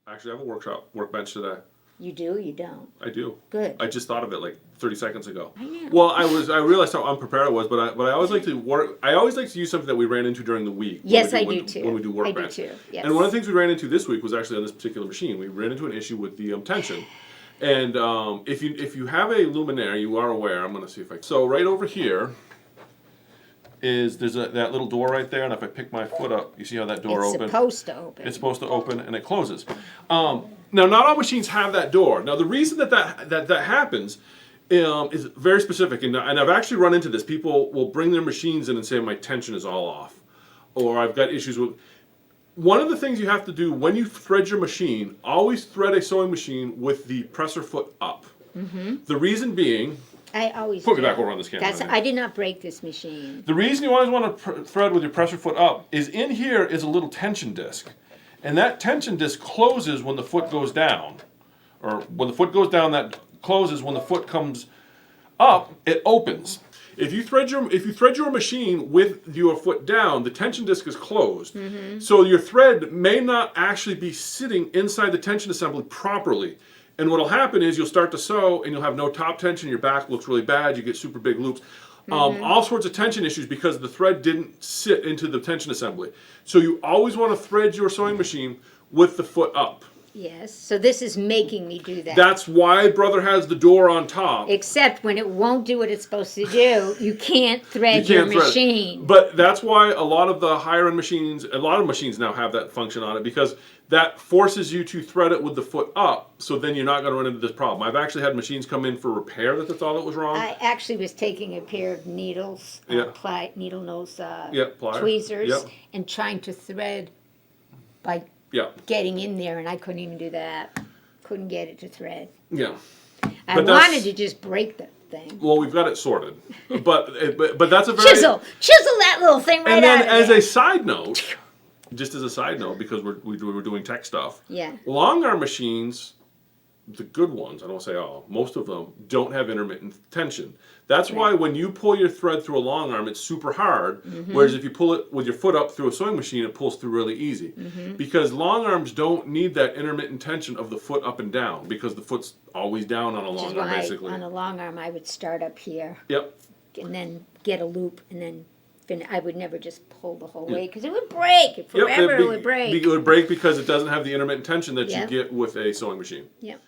Actually, I have a workbench today. You do or you don't? I do. Good. I just thought of it like 30 seconds ago. I know. Well, I realized how unprepared I was, but I always like to work. I always like to use something that we ran into during the week. Yes, I do too. When we do Workbench. I do too. Yes. And one of the things we ran into this week was actually on this particular machine. We ran into an issue with the tension. And if you have a luminaire, you are aware. I'm going to see if I. So right over here is that little door right there, and if I pick my foot up, you see how that door opens. It's supposed to open. It's supposed to open and it closes. Now, not all machines have that door. Now, the reason that happens is very specific, and I've actually run into this. People will bring their machines in and say, my tension is all off, or I've got issues with... One of the things you have to do when you thread your machine, always thread a sewing machine with the presser foot up. Mm-hmm. The reason being... I always Put me back over on this camera. I did not break this machine. The reason you always want to thread with your presser foot up is in here is a little tension disc. And that tension disc closes when the foot goes down. Or when the foot goes down, that closes. When the foot comes up, it opens. If you thread your machine with your foot down, the tension disc is closed. Mm-hmm. So your thread may not actually be sitting inside the tension assembly properly. And what will happen is you'll start to sew and you'll have no top tension, your back looks really bad, you get super big loops. All sorts of tension issues because the thread didn't sit into the tension assembly. So you always want to thread your sewing machine with the foot up. Yes, so this is making me do that. That's why Brother has the door on top. Except when it won't do what it's supposed to do, you can't thread your machine. But that's why a lot of the higher end machines, a lot of machines now have that function on it because that forces you to thread it with the foot up, so then you're not going to run into this problem. I've actually had machines come in for repair that they thought it was wrong. I actually was taking a pair of needles, needle nose tweezers, and trying to thread by getting in there, and I couldn't even do that. Couldn't get it to thread. Yeah. I wanted to just break the thing. Well, we've got it sorted. But that's a very... Chisel that little thing right out of And then as a side note... Just as a side note, because we're doing tech stuff, long arm machines, the good ones, I don't say all, most of them don't have intermittent tension. That's why when you pull your thread through a long arm, it's super hard, whereas if you pull it with your foot up through a sewing machine, it pulls through really easy. Because long arms don't need that intermittent tension of the foot up and down, because the foot's always down on a long arm, basically. On a long arm, I would start up here, and then get a loop, and then I would never just pull the whole way because it would break. Forever it would break. It would break because it doesn't have the intermittent tension that you get with a sewing machine. Yep.